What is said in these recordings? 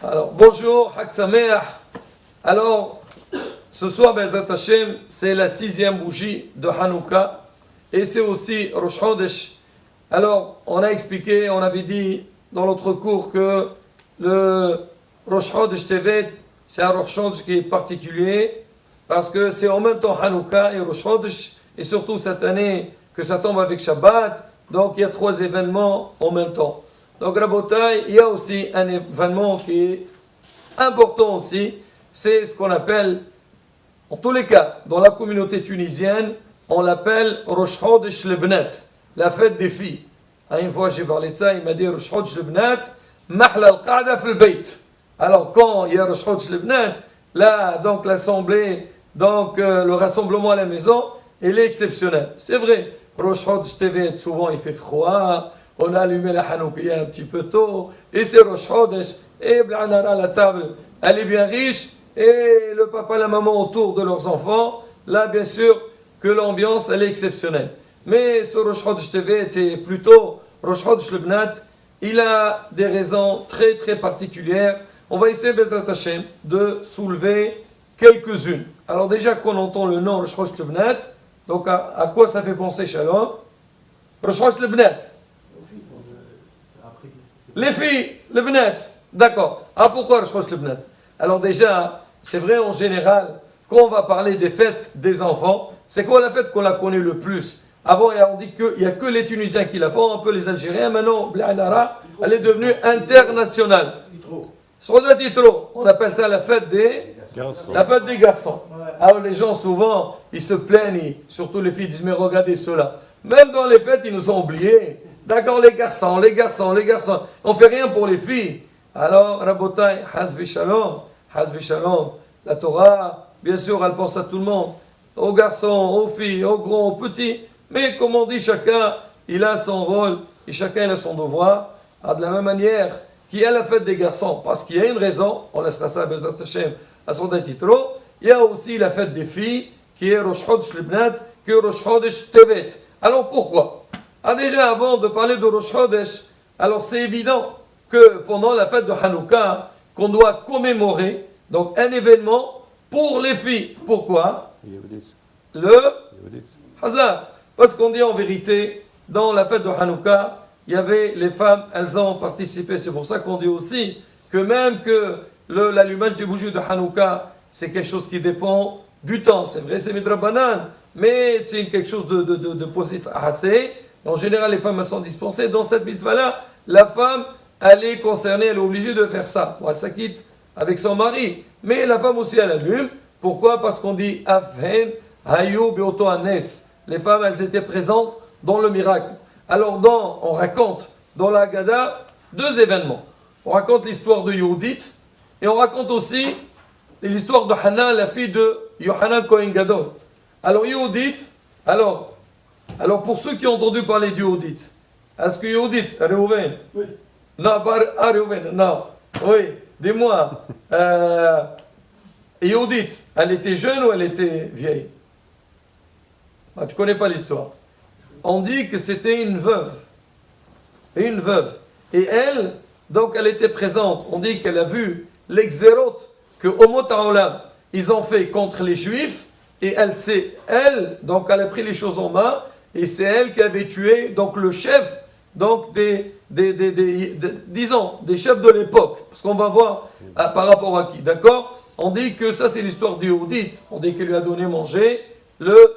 Alors, bonjour, Hak Sameach. Alors, ce soir, Bezat Hashem, c'est la 6e bougie de Hanouka et c'est aussi Rosh Chodesh. Alors, on a expliqué, on avait dit dans l'autre cours que le Rosh Chodesh Tevet, c'est un Rosh Chodesh qui est particulier parce que c'est en même temps Hanouka et Rosh Chodesh et surtout cette année que ça tombe avec Shabbat. Donc, il y a 3 événements en même temps. Donc, Rabotai, il y a aussi un événement qui est important aussi, c'est ce qu'on appelle, en tous les cas, dans la communauté tunisienne, on l'appelle Rosh Chodesh Lebnat, la fête des filles. Une fois j'ai parlé de ça, il m'a dit Rosh Chodesh Lebnat, Mahla al-Qa'da fil Bayt. Alors quand il y a Rosh Chodesh Lebnat, là, donc l'assemblée, donc le rassemblement à la maison, il est exceptionnel. C'est vrai, Rosh Chodesh Tevet, souvent il fait froid, on a allumé la Hanoukia un petit peu tôt, et c'est Rosh Chodesh, et la table, elle est bien riche, et le papa et la maman autour de leurs enfants, là bien sûr que l'ambiance elle est exceptionnelle. Mais ce Rosh Chodesh TV était plutôt Rosh Chodesh Lebnat, il a des raisons très très particulières. On va essayer Bezrat Hashem de soulever quelques-unes. Alors déjà qu'on entend le nom Rosh Chodesh Lebnat, donc à quoi ça fait penser Shalom? Rosh Chodesh Lebnat. Les filles, le Bnat, d'accord. Ah, pourquoi Rosh Chodesh Lebnat? Alors déjà, c'est vrai en général, quand on va parler des fêtes des enfants, c'est quoi la fête qu'on a connue le plus? Avant, on dit qu'il n'y a que les Tunisiens qui la font, un peu les Algériens. Maintenant, Blainara, elle est devenue internationale. On appelle ça la fête des garçons. Alors les gens, souvent, ils se plaignent, surtout les filles disent, mais regardez cela. Même dans les fêtes, ils nous ont oubliés. D'accord, les garçons. On ne fait rien pour les filles. Alors, Rabotai, Hasbi Shalom. La Torah, bien sûr, elle pense à tout le monde. Aux garçons, aux filles, aux grands, aux petits. Mais comme on dit, chacun, il a son rôle et chacun il a son devoir. De la même manière qu'il y a la fête des garçons, parce qu'il y a une raison, on laissera ça à Bezrat Hashem, à son intitro. Il y a aussi la fête des filles, qui est Rosh Chodesh Lebnat, qui est Rosh Chodesh Tevet. Alors pourquoi? Déjà, avant de parler de Rosh Chodesh, alors c'est évident que pendant la fête de Hanouka, qu'on doit commémorer donc un événement pour les filles. Pourquoi? Le Hazaf. Parce qu'on dit en vérité, dans la fête de Hanouka, il y avait les femmes, elles ont participé. C'est pour ça qu'on dit aussi que même que l'allumage des bougies de Hanouka, c'est quelque chose qui dépend du temps. C'est vrai, c'est midrabanan, mais c'est quelque chose de positif assez. En général, les femmes elles sont dispensées. Dans cette mitzvah-là, la femme, elle est concernée, elle est obligée de faire ça. Bon, elle s'acquitte avec son mari. Mais la femme aussi, elle allume. Pourquoi? Parce qu'on dit Afhen, Hayu, Beoto Anes. Les femmes, elles étaient présentes dans le miracle. Alors, on raconte dans la Haggadah 2 événements. On raconte l'histoire de Yehudit et on raconte aussi l'histoire de Hannah, la fille de Yohanan Kohen Gadol. Alors, Yehudit, alors pour ceux qui ont entendu parler de Yehudit, est-ce que Yehudit, Reuven? Oui. Non, pas Reuven, non. Oui, dis-moi, Yehudit, elle était jeune ou elle était vieille? Tu ne connais pas l'histoire. On dit que c'était une veuve. Et elle, donc elle était présente. On dit qu'elle a vu l'exérote que Omot Haolam, ils ont fait contre les Juifs. Et donc elle a pris les choses en main. Et c'est elle qui avait tué donc le chef donc disons, des chefs de l'époque. Parce qu'on va voir par rapport à qui. D'accord? On dit que ça c'est l'histoire du Yehudit. On dit qu'elle lui a donné manger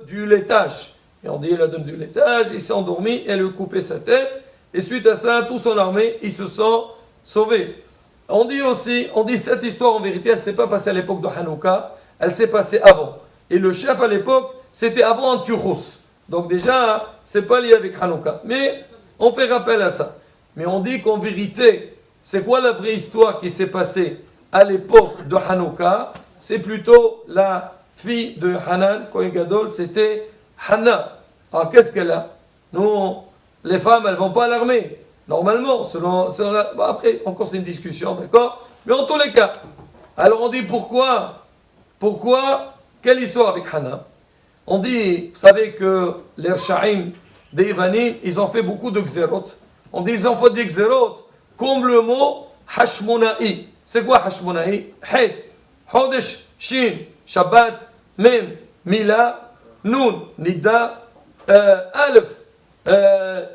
du laitage. Et on dit elle a donné du laitage, il s'est endormi, elle lui a coupé sa tête. Et suite à ça, toute son armée, ils se sont sauvés. On dit cette histoire en vérité, elle ne s'est pas passée à l'époque de Hanouka, elle s'est passée avant. Et le chef à l'époque, c'était avant Antiochos. Donc déjà, c'est pas lié avec Hanouka. Mais on fait rappel à ça. Mais on dit qu'en vérité, c'est quoi la vraie histoire qui s'est passée à l'époque de Hanouka? C'est plutôt la fille de Hanan, Kohen Gadol, c'était Hannah. Alors qu'est-ce qu'elle a? Nous, les femmes, elles ne vont pas à l'armée. Normalement, bon, après, encore c'est une discussion, d'accord? Mais en tous les cas, alors on dit pourquoi? Quelle histoire avec Hannah? On dit, vous savez que les Rsha'im des Ivanim, ils ont fait beaucoup de xérot. On dit, ils ont fait des xérot comme le mot Hashmonaï. c'est quoi Hashmonaï? Het, Chodesh, Shin, Shabbat, Mem, Mila, Nun, Nida, Aleph,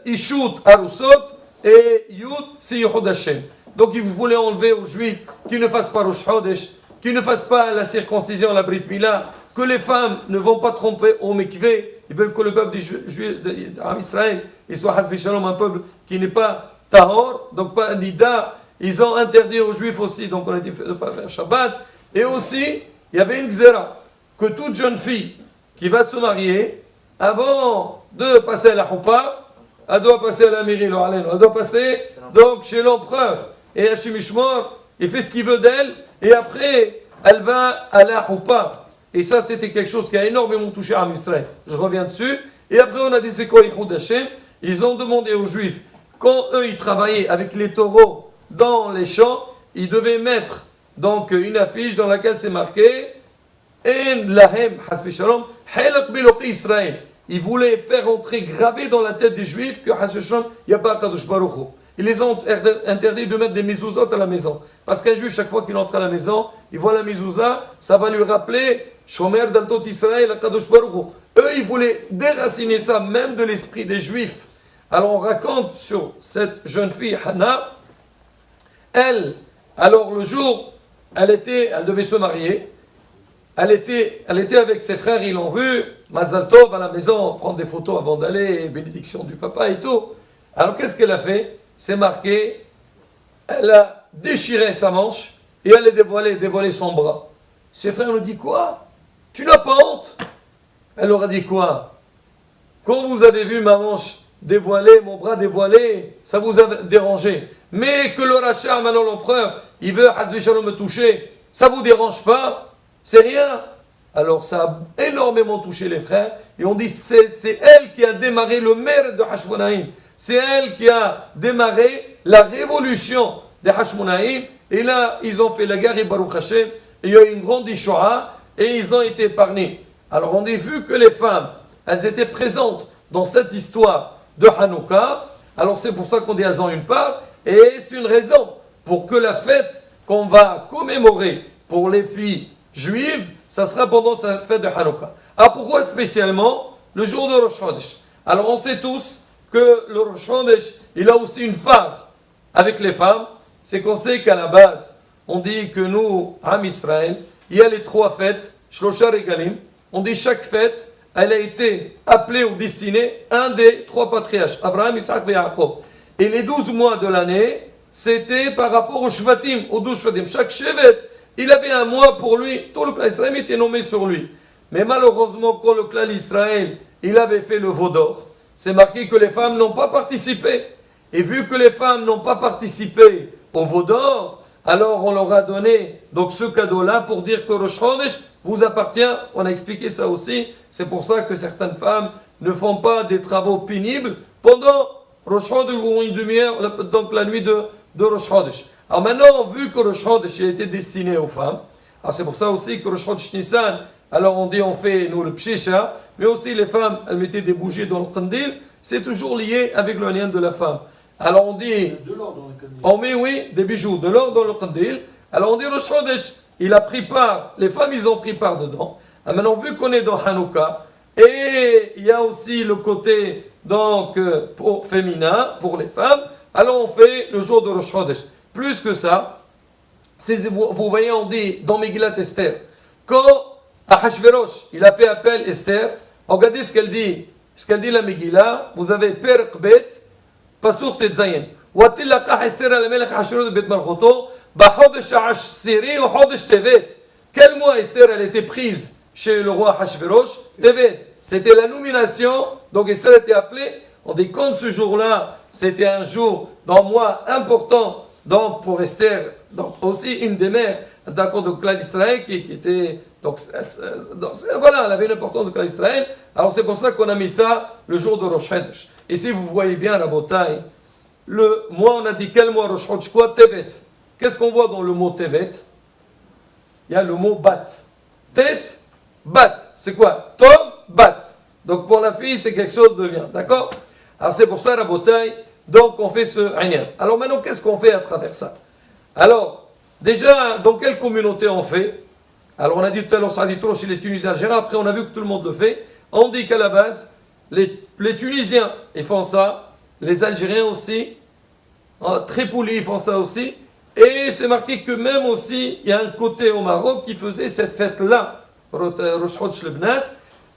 Ishut, Arusot, et Yud, c'est Yehud Hashem. Donc il voulait enlever aux Juifs qu'ils ne fassent pas Rosh Chodesh, qu'ils ne fassent pas la circoncision, la Brit Mila, que les femmes ne vont pas tromper au Mikvé. Ils veulent que le peuple des Juifs d'Israël soit Hasbi Shalom, un peuple qui n'est pas Tahor, donc pas Nida. Ils ont interdit aux Juifs aussi, donc on a dit de ne pas faire Shabbat. Et aussi, il y avait une Xéra, que toute jeune fille qui va se marier, avant de passer à la Choupa, elle doit passer à la mairie, elle doit passer donc chez l'empereur. Et Hachim Ishmor, il fait ce qu'il veut d'elle, et après, elle va à la Choupa. Et ça, c'était quelque chose qui a énormément touché à Israël. Je reviens dessus. Et après, on a dit c'est quoi Yehud Hashem? Ils ont demandé aux Juifs, quand eux, ils travaillaient avec les taureaux dans les champs, ils devaient mettre donc une affiche dans laquelle c'est marqué En lahem hasbi shalom halak biloqi Israël. Ils voulaient faire entrer gravé dans la tête des Juifs que hasbi shalom il n'y a pas Kadosh Baruch Hu. Ils les ont interdit de mettre des mezuzot à la maison. Parce qu'un Juif, chaque fois qu'il entre à la maison, il voit la mezouza, ça va lui rappeler Shomer d'Altot Israël à Kadosh Baruch Hu. Eux, ils voulaient déraciner ça même de l'esprit des Juifs. Alors on raconte sur cette jeune fille, Hannah, elle, alors le jour, elle devait se marier, elle était avec ses frères, ils l'ont vu, Mazal Tov à la maison, prendre des photos avant d'aller, bénédiction du papa et tout. Alors qu'est-ce qu'elle a fait? C'est marqué, elle a déchiré sa manche et elle a dévoilé son bras. Ses frères lui disent quoi? Tu n'as pas honte? Elle leur a dit quoi? Quand vous avez vu ma manche dévoilée, mon bras dévoilé, ça vous a dérangé. Mais que le rachat, maintenant l'empereur, il veut Hasbi Shalom me toucher, ça vous dérange pas? C'est rien. Alors ça a énormément touché les frères et on dit c'est elle qui a démarré le maire de Hashmonaïm. C'est elle qui a démarré la révolution des Hashmonaïm. Et là, ils ont fait la guerre et Baruch Hashem. Et il y a eu une grande Ishoah et ils ont été épargnés. Alors on a vu que les femmes, elles étaient présentes dans cette histoire de Hanouka. Alors c'est pour ça qu'on dit elles ont une part. Et c'est une raison pour que la fête qu'on va commémorer pour les filles juives, ça sera pendant cette fête de Hanouka. Ah, pourquoi spécialement le jour de Rosh Chodesh? Alors on sait tous que le Rosh Chodesh, il a aussi une part avec les femmes. C'est qu'on sait qu'à la base, on dit que nous, Am Israël, il y a les 3 fêtes, Shlosha Regalim. On dit chaque fête, elle a été appelée ou destinée un des 3 patriarches, Abraham, Isaac et Jacob. Et les 12 mois de l'année, c'était par rapport aux Shvatim, aux 12 Shvatim. Chaque Shevet, il avait un mois pour lui, tout le clan Israël était nommé sur lui. Mais malheureusement, quand le clan Israël, il avait fait le veau d'or, c'est marqué que les femmes n'ont pas participé. Et vu que les femmes n'ont pas participé au veau d'or, alors on leur a donné donc ce cadeau-là pour dire que Rosh Chodesh vous appartient. On a expliqué ça aussi. C'est pour ça que certaines femmes ne font pas des travaux pénibles pendant Rosh Chodesh ou une demi-heure, donc la nuit de Rosh Chodesh. Alors maintenant, vu que Rosh Chodesh a été destiné aux femmes, alors c'est pour ça aussi que Rosh Chodesh Nissan, alors on dit on fait nous le pshisha, mais aussi les femmes, elles mettaient des bougies dans le kandil, c'est toujours lié avec le lien de la femme. Alors on dit, on met oui, des bijoux, de l'or dans le kandil. Alors on dit Rosh Chodesh, il a pris part, les femmes ils ont pris part dedans. Alors maintenant vu qu'on est dans Hanouka, et il y a aussi le côté donc pour féminin, pour les femmes, alors on fait le jour de Rosh Chodesh. Plus que ça, vous voyez, on dit dans Megillat Esther, quand Ahashverosh, il a fait appel Esther, regardez ce qu'elle dit la Megillah, vous avez Perek Bet, Pasuk Tetzayin. Watil laqah Esther al-Melech Ashurot Bet Malchoto, Bachodesh Ashsiri ou Chodesh Tevet. Quel mois Esther elle était prise chez le roi Ahashverosh? Tevet. C'était la nomination, donc Esther était appelée. On dit comme ce jour-là, c'était un jour, dans un mois important, donc pour Esther, donc aussi une des mères, d'accord, de clan d'Israël qui était, donc voilà, elle avait une importance du clan d'Israël. Alors c'est pour ça qu'on a mis ça le jour de Rosh Chodesh. Et si vous voyez bien la bataille, le mois, on a dit quel mois Rosh Chodesh quoi? Tevet. Qu'est-ce qu'on voit dans le mot Tevet? Il y a le mot bat. Tête, bat. C'est quoi? Tov, bat. Donc pour la fille, c'est quelque chose de bien, d'accord? Alors c'est pour ça la bataille. Donc on fait ce Aïnyan. Alors maintenant, qu'est-ce qu'on fait à travers ça? Alors, Déjà, dans quelle communauté on fait? Alors on a dit tout à l'heure, ça a dit trop chez les Tunisiens algériens, après on a vu que tout le monde le fait. On dit qu'à la base, les Tunisiens, ils font ça, les Algériens aussi, Tripoli, ils font ça aussi, et c'est marqué que même aussi, il y a un côté au Maroc qui faisait cette fête-là, Rosh Chodesh Lebnat,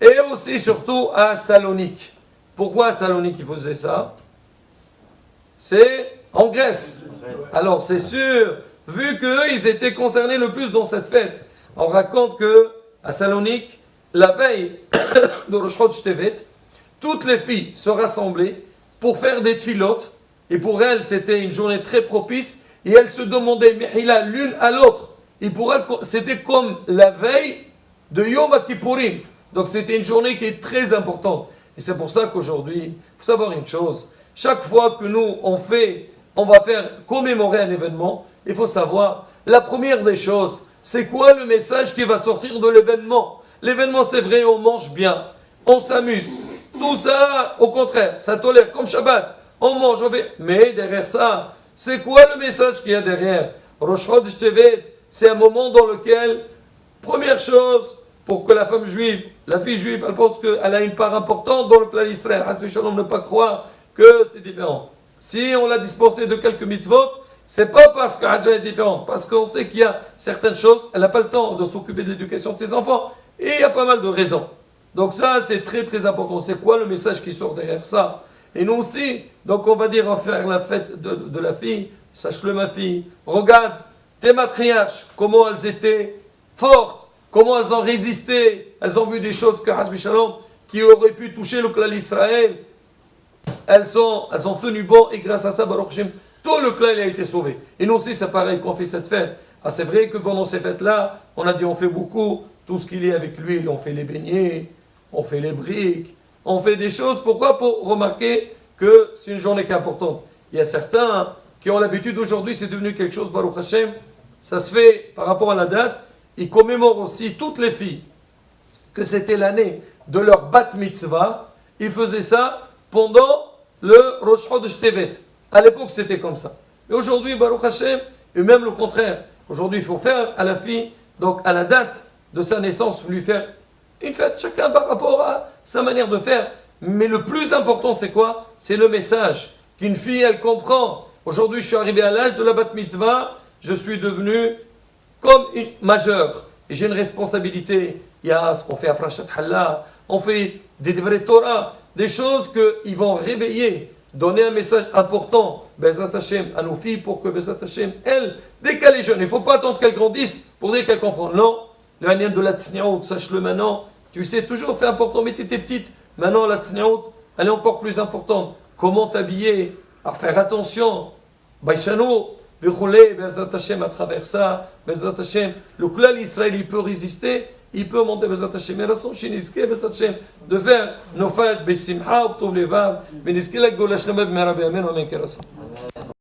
et aussi surtout à Salonique. Pourquoi à Salonique ils faisaient ça? C'est en Grèce. Alors c'est sûr, vu qu'eux, ils étaient concernés le plus dans cette fête. On raconte que à Salonique, la veille de Rosh Chodesh Tevet, toutes les filles se rassemblaient pour faire des tfilotes, et pour elles, c'était une journée très propice, et elles se demandaient, Mihila, l'une à l'autre. Et pour elles, c'était comme la veille de Yom Kippourim. Donc c'était une journée qui est très importante. Et c'est pour ça qu'aujourd'hui, il faut savoir une chose, chaque fois que nous, on va faire commémorer un événement, il faut savoir, la première des choses, c'est quoi le message qui va sortir de l'événement? L'événement, c'est vrai, on mange bien, on s'amuse. Tout ça, au contraire, ça tolère comme Shabbat. On mange, on fait. Mais derrière ça, c'est quoi le message qu'il y a derrière? Rosh Chodesh Tevet, c'est un moment dans lequel, première chose, pour que la femme juive, la fille juive, elle pense qu'elle a une part importante dans le plan d'Israël. Hasbi Shalom, ne pas croire que c'est différent. Si on l'a dispensé de quelques mitzvot, c'est pas parce qu'elle est différente, parce qu'on sait qu'il y a certaines choses, elle n'a pas le temps de s'occuper de l'éducation de ses enfants, et il y a pas mal de raisons. Donc ça, c'est très très important. C'est quoi le message qui sort derrière ça? Et nous aussi, donc on va dire, on va faire la fête de la fille, sache-le ma fille, regarde tes matriarches, comment elles étaient fortes, comment elles ont résisté, elles ont vu des choses que Hasbi Shalom, qui auraient pu toucher le clan d'Israël, elles ont tenu bon, et grâce à ça, Baruch Hashem, tout le clan a été sauvé. Et nous aussi, c'est pareil qu'on fait cette fête. Ah, c'est vrai que pendant ces fêtes-là, on a dit on fait beaucoup, tout ce qu'il y a avec l'huile, on fait les beignets, on fait les briques, on fait des choses. Pourquoi? Pour remarquer que c'est une journée qui est importante. Il y a certains qui ont l'habitude, aujourd'hui c'est devenu quelque chose, Baruch Hashem, ça se fait par rapport à la date, ils commémorent aussi toutes les filles, que c'était l'année de leur bat mitzvah, ils faisaient ça pendant le Rosh Chodesh Tevet. À l'époque c'était comme ça. Et aujourd'hui, Baruch Hashem, et même le contraire, aujourd'hui il faut faire à la fille, donc à la date de sa naissance, lui faire une fête, chacun par rapport à sa manière de faire. Mais le plus important, c'est quoi? C'est le message qu'une fille, elle comprend. Aujourd'hui, je suis arrivé à l'âge de la bat mitzvah, je suis devenu comme une majeure. Et j'ai une responsabilité. Il y a ce qu'on fait à Frachat Halla, on fait des vrais Torah, des choses qui vont réveiller, donner un message important, Bezrat Hashem, à nos filles, pour que Bezrat Hashem, elles, dès qu'elle est jeune, il ne faut pas attendre qu'elle grandisse pour dire qu'elle comprend. Non. Le Hanyan de la Tsniaout, sache-le maintenant. Tu sais, toujours c'est important, mais tu étais petite. Maintenant, la Tsniaout, elle est encore plus importante. Comment t'habiller? À faire attention. Baïchano, Vichoulé, Bezrat Hashem, à travers ça, Bezrat Hashem, le clan Israël, il peut résister, il peut monter Bezrat Hashem. Mais la son chiniske, Bezrat Hashem, de faire nos fêtes, Bessimha, Obtov Levav, Beniske la Gola Shlama, B'Merabi Amen, Amen, Kerasa.